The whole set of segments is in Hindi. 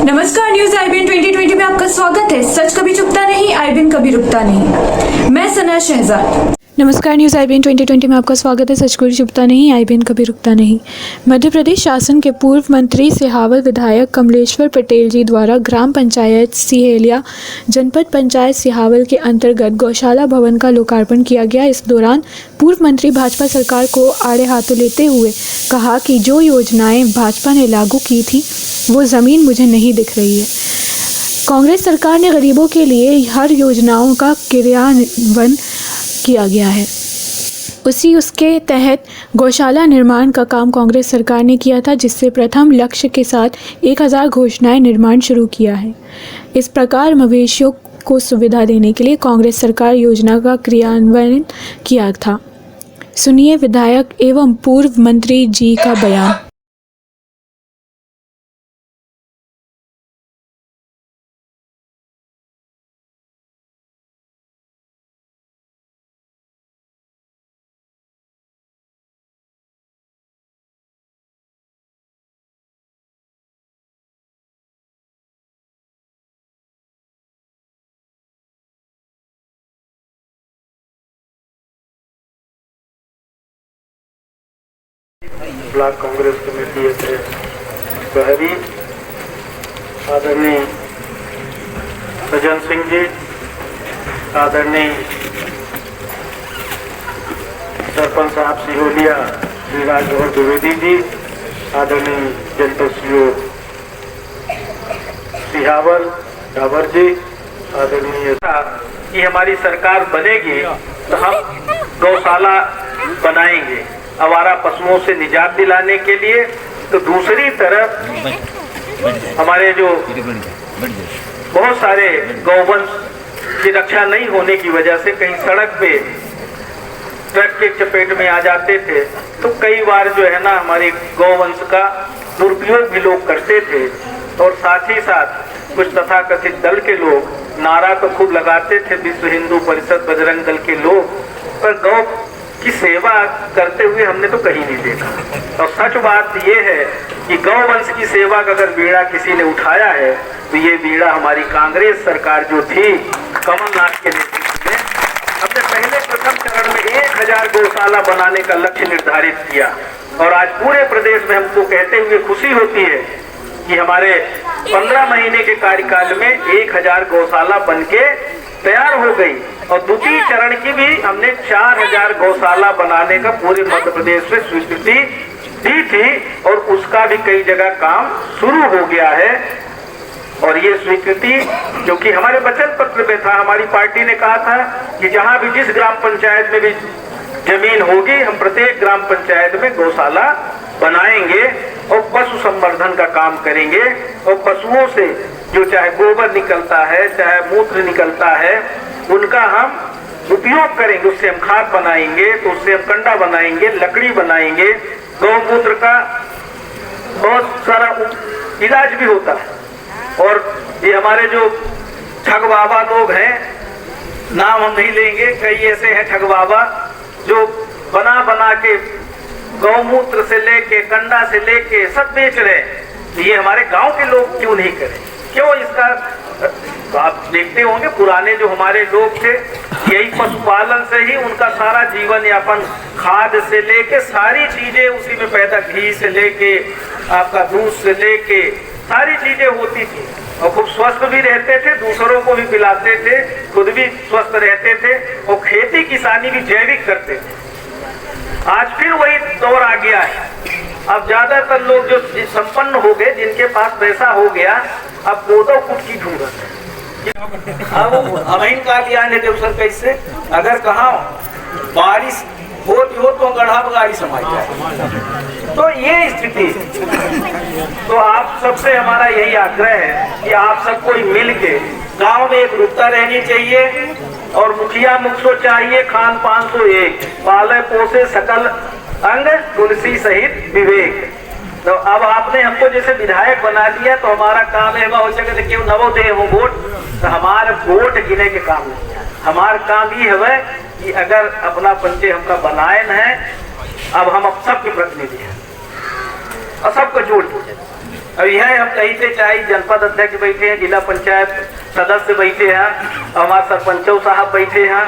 नमस्कार, न्यूज IBN 2020 में आपका स्वागत है। सच कभी चुकता नहीं, IBN कभी रुकता नहीं। मैं सना शहजाद। नमस्कार, न्यूज़ IBN 2020 में आपका स्वागत है। सच कभी चुकता नहीं, IBN कभी रुकता नहीं। मध्य प्रदेश शासन के पूर्व मंत्री सिहावल विधायक कमलेश्वर पटेल जी द्वारा ग्राम पंचायत सिहेलिया जनपद पंचायत सिहावल के अंतर्गत गौशाला भवन का लोकार्पण किया गया। इस दौरान पूर्व मंत्री भाजपा सरकार को आड़े हाथों लेते हुए कहा कि जो योजनाएं भाजपा ने लागू की थी वो ज़मीन मुझे नहीं दिख रही है। कांग्रेस सरकार ने गरीबों के लिए हर योजनाओं का क्रियान्वयन किया गया है। उसके तहत गौशाला निर्माण का काम कांग्रेस सरकार ने किया था, जिससे प्रथम लक्ष्य के साथ 1000 घोषणाएं निर्माण शुरू किया है। इस प्रकार मवेशियों को सुविधा देने के लिए कांग्रेस सरकार योजना का क्रियान्वयन किया था। सुनिए विधायक एवं पूर्व मंत्री जी का बयान। ब्लॉक कांग्रेस कमेटी अध्यक्ष शहरी आदरणीय सज्जन सिंह जी, आदरणीय सरपंच साहब सिहोलिया श्री राजभर द्विवेदी जी, आदरणीय जनपद सीओ सिहावल डाबर जी, आदरणीय कि हमारी सरकार बनेगी तो हम गौशाला बनाएंगे आवारा पशुओं से निजात दिलाने के लिए। तो दूसरी तरफ हमारे जो बहुत सारे गौवंश की रक्षा नहीं होने की वजह से कहीं सड़क पे ट्रक के चपेट में आ जाते थे, तो कई बार जो है ना हमारे गौवंश का दुरुपयोग भी लोग करते थे। और साथ ही साथ कुछ तथाकथित दल के लोग नारा तो खूब लगाते थे, विश्व हिंदू परिषद बजरंग दल के लोग, पर गौ की सेवा करते हुए हमने तो कहीं नहीं देखा। और सच बात यह है कि गौवंश की सेवा का अगर बीड़ा किसी ने उठाया है तो ये बीड़ा हमारी कांग्रेस सरकार जो थी कमलनाथ के नेतृत्व में अपने पहले प्रथम चरण में 1000 गौशाला बनाने का लक्ष्य निर्धारित किया। और आज पूरे प्रदेश में हमको कहते हुए खुशी होती है कि हमारे 15 महीने के कार्यकाल में 1000 गौशाला बनके तैयार हो गई। और द्वितीय चरण की भी हमने 4000 गौशाला बनाने का पूरे मध्य प्रदेश में स्वीकृति दी थी और उसका भी कई जगह काम शुरू हो गया है। और ये स्वीकृति जो कि हमारे वचन पत्र में था, हमारी पार्टी ने कहा था कि जहां भी जिस ग्राम पंचायत में भी जमीन होगी हम प्रत्येक ग्राम पंचायत में गौशाला बनाएंगे और पशु संवर्धन का काम करेंगे। और पशुओं से जो चाहे गोबर निकलता है चाहे मूत्र निकलता है उनका हम उपयोग करेंगे, उससे हम खाद बनाएंगे, तो उससे हम कंडा बनाएंगे, लकड़ी बनाएंगे। गौमूत्र का बहुत सारा इलाज भी होता है। और ये हमारे जो ठग बाबा लोग हैं, नाम हम नहीं लेंगे, कई ऐसे हैं ठग बाबा जो बना बना के गौमूत्र से लेके कंडा से लेके सब बेच रहे हैं। ये हमारे गांव के लोग क्यों नहीं करें? क्यों इसका तो आप देखते होंगे पुराने जो हमारे लोग थे यही पशुपालन से ही उनका सारा जीवन यापन, खाद से लेके सारी चीजें उसी में पैदा, घी से लेके आपका दूध से लेके सारी चीजें होती थी। और खूब स्वस्थ भी रहते थे, दूसरों को भी पिलाते थे, खुद भी स्वस्थ रहते थे और खेती किसानी भी जैविक करते थे। आज फिर वही दौर आ गया है। अब ज्यादातर लोग जो संपन्न हो गए, जिनके पास पैसा हो गया, अब कोदो कुट की ढूंढत है। अब अमीन का लिया ने देवसर कैसे अगर कहा बारिश होती हो तो गढ़ा गाड़ी समाई जाए, तो ये स्थिति। तो आप सबसे हमारा यही आग्रह है कि आप सब कोई मिल के गाँव में एकरूपता रहनी चाहिए और मुखिया मुखसो चाहिए, खान पान तो एक, पाले पोसे सकल अंग तुलसी सहित विवेक। तो अब आपने हमको जैसे विधायक बना दिया तो हमारा काम है हो सके क्यों नवोदय हो वोट, तो हमारे वोट गिने के काम नहीं है। हमारा काम ये है कि अगर अपना पंचे हमका बनाए न है, अब हम सबके प्रतिनिधि हैं और सबको जोड़ दीजिए। अब यह हम कहीं से चाहे जनपद अध्यक्ष बैठे हैं, जिला पंचायत सदस्य बैठे हैं, हमारे सरपंचों साहब बैठे हैं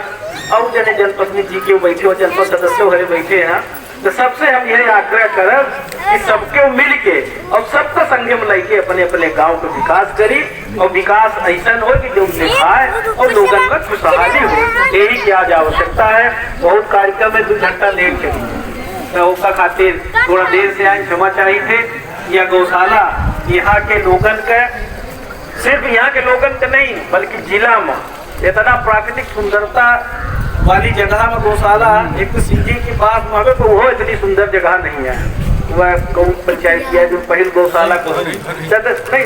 और जने जनप्रतिनिधि जी के बैठे हो, जनपद सदस्यों हरे बैठे हैं। तो सबसे हम यह आग्रह करब कि सबके मिल के और सबका संग में लेके अपने अपने गांव का विकास करी और विकास ऐसा हो कि जो दिखाए और लोगों का खुशहाली हो। यही की आज आवश्यकता है। बहुत कार्यक्रम में 2 घंटा लेट चली तो उसका खातिर थोड़ा देर से आए, क्षमा चाहिए थे। यह गौशाला यहाँ के लोगन का, सिर्फ यहाँ के लोगन का नहीं बल्कि जिला में इतना प्राकृतिक सुंदरता वाली जगह में गौशाला, एक तो सिंधी की बात मांगे तो वो इतनी सुंदर जगह नहीं है। वह गौ पंचायत की है जो पहले गौशाला को नहीं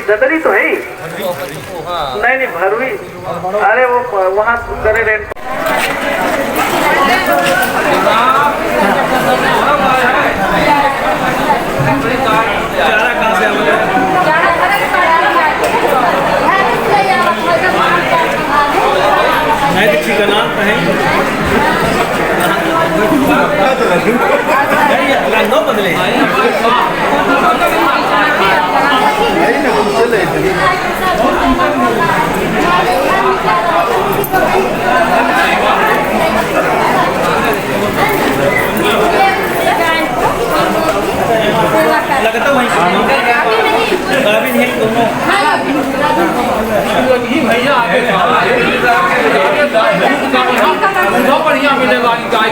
ददरी तो है ही नहीं भरुई, अरे वो वहाँ करे रहे लगता वही भैया बढ़िया मिलेगा गाय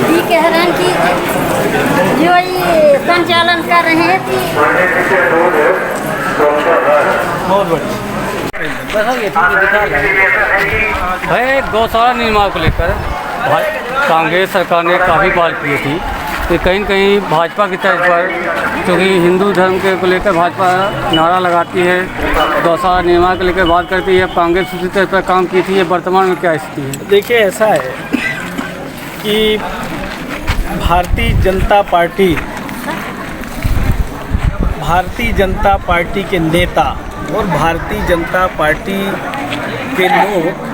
ये कह रहे हैं कि जो ये संचालन कर रहे हैं बहुत बढ़िया भाई। गौशाला निर्माण को लेकर कांग्रेस सरकार ने काफ़ी बार की थी कि कहीं न कहीं भाजपा की तर्ज पर, क्योंकि हिंदू धर्म के को लेकर भाजपा नारा लगाती है, गौशाला निर्माण को लेकर बात करती है। कांग्रेस उसी तर्ज पर काम की थी। ये वर्तमान में क्या स्थिति है? देखिए, ऐसा है कि भारतीय जनता पार्टी के नेता और भारतीय जनता पार्टी के लोग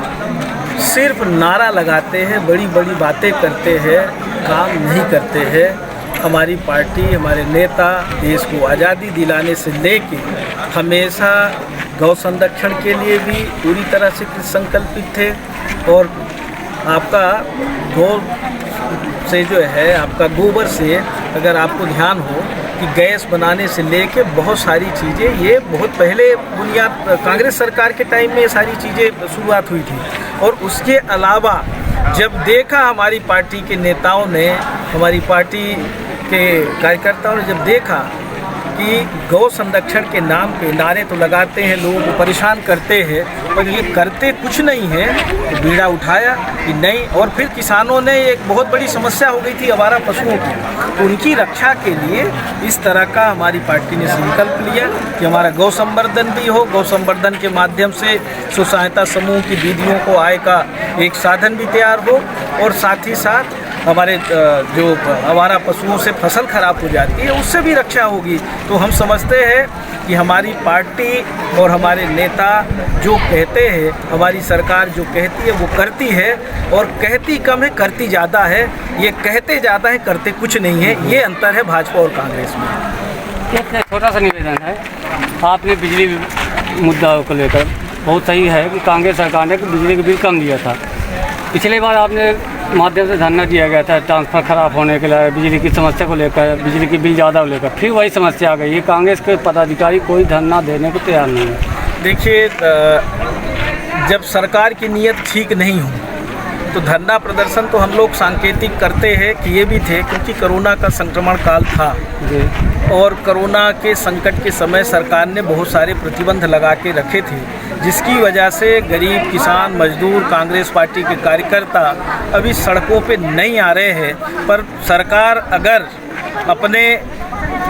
सिर्फ नारा लगाते हैं, बड़ी बड़ी बातें करते हैं, काम नहीं करते हैं। हमारी पार्टी, हमारे नेता देश को आज़ादी दिलाने से लेके हमेशा गौ संरक्षण के लिए भी पूरी तरह से संकल्पित थे। और आपका गौ से जो है, आपका गोबर से अगर आपको ध्यान हो कि गैस बनाने से लेके बहुत सारी चीज़ें, ये बहुत पहले बुनियाद कांग्रेस सरकार के टाइम में ये सारी चीज़ें शुरुआत हुई थी। और उसके अलावा जब देखा हमारी पार्टी के नेताओं ने, हमारी पार्टी के कार्यकर्ताओं ने जब देखा कि गौ संरक्षण के नाम पे नारे तो लगाते हैं, लोगों को परेशान करते हैं और ये करते कुछ नहीं है, तो बीड़ा उठाया कि नहीं। और फिर किसानों ने एक बहुत बड़ी समस्या हो गई थी आवारा पशुओं की, तो उनकी रक्षा के लिए इस तरह का हमारी पार्टी ने संकल्प लिया कि हमारा गौ संवर्धन भी हो। गौ संवर्धन के माध्यम से स्व सहायता समूह की दीदियों को आय का एक साधन भी तैयार हो और साथ ही साथ हमारे जो आवारा पशुओं से फसल खराब हो जाती है उससे भी रक्षा होगी। तो हम समझते हैं कि हमारी पार्टी और हमारे नेता जो कहते हैं, हमारी सरकार जो कहती है वो करती है, और कहती कम है करती ज़्यादा है। ये कहते ज़्यादा है करते कुछ नहीं है, ये अंतर है भाजपा और कांग्रेस में। एक छोटा सा निवेदन है, आपने बिजली मुद्दा को लेकर बहुत सही है कि कांग्रेस सरकार ने बिजली का बिल कम दिया था। पिछली बार आपने माध्यम से धरना दिया गया था ट्रांसफर खराब होने के लिए, बिजली की समस्या को लेकर, बिजली की बिल ज़्यादा को लेकर, फिर वही समस्या आ गई है। कांग्रेस के पदाधिकारी कोई धरना देने को तैयार नहीं है। देखिए, जब सरकार की नीयत ठीक नहीं हो तो धरना प्रदर्शन तो हम लोग सांकेतिक करते हैं कि ये भी थे, क्योंकि कोरोना का संक्रमण काल था जी। और कोरोना के संकट के समय सरकार ने बहुत सारे प्रतिबंध लगा के रखे थे, जिसकी वजह से गरीब किसान, मजदूर, कांग्रेस पार्टी के कार्यकर्ता अभी सड़कों पे नहीं आ रहे हैं। पर सरकार अगर अपने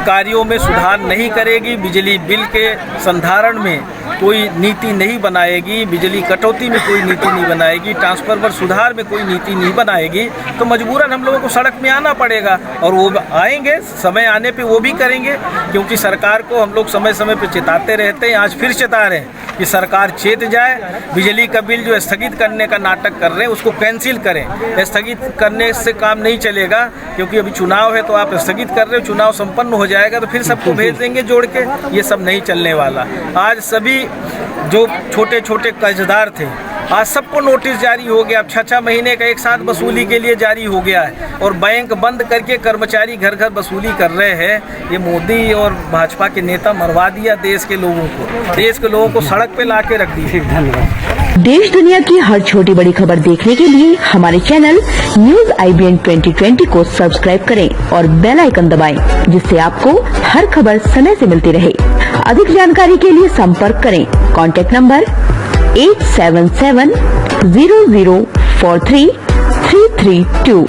कार्यों में सुधार नहीं करेगी, बिजली बिल के संधारण में कोई नीति नहीं बनाएगी, बिजली कटौती में कोई नीति नहीं बनाएगी, ट्रांसफार्मर सुधार में कोई नीति नहीं बनाएगी, तो मजबूरन हम लोगों को सड़क में आना पड़ेगा। और वो आएंगे, समय आने पे वो भी करेंगे, क्योंकि सरकार को हम लोग समय समय पे चिताते रहते हैं। आज फिर चिता रहे हैं कि सरकार चेत जाए, बिजली का बिल जो स्थगित करने का नाटक कर रहे हैं उसको कैंसिल करें। स्थगित करने से काम नहीं चलेगा, क्योंकि अभी चुनाव है, तो आप स्थगित कर रहे हो, चुनाव संपन्न हो जाएगा तो फिर सबको भेज देंगे जोड़ के, ये सब नहीं चलने वाला। आज सभी जो छोटे छोटे कर्जदार थे, आज सबको नोटिस जारी हो गया, अब 6-6 महीने का एक साथ वसूली के लिए जारी हो गया है, और बैंक बंद करके कर्मचारी घर घर वसूली कर रहे हैं। ये मोदी और भाजपा के नेता मरवा दिया देश के लोगों को, देश के लोगों को सड़क पे ला के रख दी। धन्यवाद। देश दुनिया की हर छोटी बड़ी खबर देखने के लिए हमारे चैनल न्यूज IBN 2020 को सब्सक्राइब करें और बेल आइकन दबाएं, जिससे आपको हर खबर समय से मिलती रहे। अधिक जानकारी के लिए संपर्क करें। Contact number 8770043332।